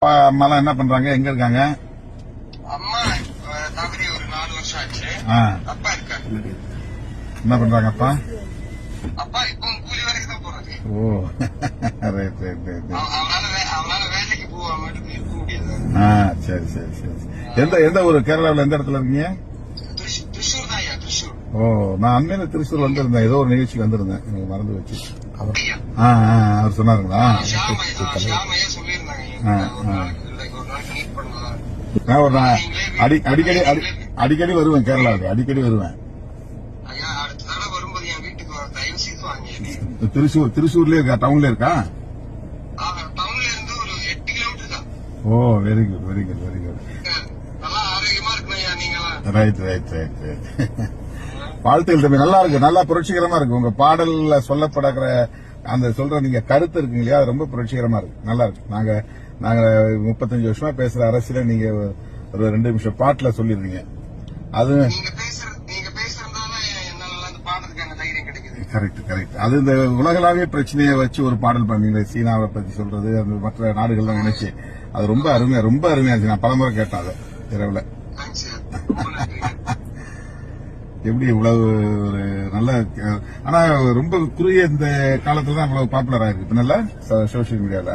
அப்பா அம்மாலாம் என்ன பண்றாங்க, எங்க இருக்காங்க? அம்மா தவறி ஒரு 4 வருஷம் ஆச்சு. அப்பா இருக்காரு. என்ன பண்றாங்க அப்பா? அப்பா இப்போ கூலி வேலைக்கு தான் போறாரு. ஓ ரைட் ரைட் ரைட். அவனால வேலைக்கு போகாம இருக்க முடியாது. சரி சரி சரி. எந்த ஊரு? கேரளாவில் எந்த இடத்துல இருக்கீங்க? திருச்சூர் தான் ஐயா, திருச்சூர். ஓ, நான் அண்மையில திருச்சூர் வந்திருந்தேன், ஏதோ ஒரு நிகழ்ச்சிக்கு வந்திருந்தேன், எனக்கு மறந்து வச்சு. அவர் சொன்னாருங்களா? ஷியாமையா சொல்லியிருந்தாங்க ஒரு நாளைக்கு மீட் பண்ணலாம். நான் ஒரு அடிக்கடி வருவேன், கேரளாவுக்கு அடிக்கடி வருவேன். ஐயா அடுத்த தடவை வரும்போது என் வீட்டுக்கு தயவு செய்து வாங்க. திருச்சூர்லயே இருக்கா? டவுன்ல இருக்கா? டவுன்ல இருந்து ஒரு 8 கிலோமீட்டர் தான். Oh very good very good very good. நல்லா ஆரோக்கியமா இருக்கணும் ஐயா நீங்க. Right right right right. வாழ்த்துக்கள் தம்பி, நல்லா இருக்கு, நல்லா புரட்சிகரமா இருக்கு. உங்க பாடல்ல சொல்லப்படுற அந்த சொல்ற நீங்க கருத்து இருக்கு இல்லையா, அது ரொம்ப புரட்சிகரமா இருக்கு, நல்லா இருக்கு. நாங்க 35 வருஷமா பேசுற அரசியல நீங்க ஒரு 2 நிமிஷம் பாட்டுல சொல்லிருந்தீங்க. அது நீங்க பேசுறதுனால என்னால அந்த பாடுறதுக்கான தைரியம் கிடைக்குது. Correct correct. அது இந்த உலகளாவிய பிரச்சனையை வச்சு ஒரு பாடல் பண்ணீங்களே, சீனாவை பத்தி சொல்றது, அந்த மற்ற நாடுகள்லாம் நினைச்சு, அது ரொம்ப அருமையா இருந்துச்சு. நான் பலமுறை கேட்டேன் அதை இரவுல. எப்படி இவ்வளவு ஒரு நல்ல, ஆனா ரொம்ப குறுகிய இந்த காலத்துல தான் இவ்வளவு பாப்புலர் ஆயிருக்கு இப்ப, நல்ல சோசியல் மீடியால.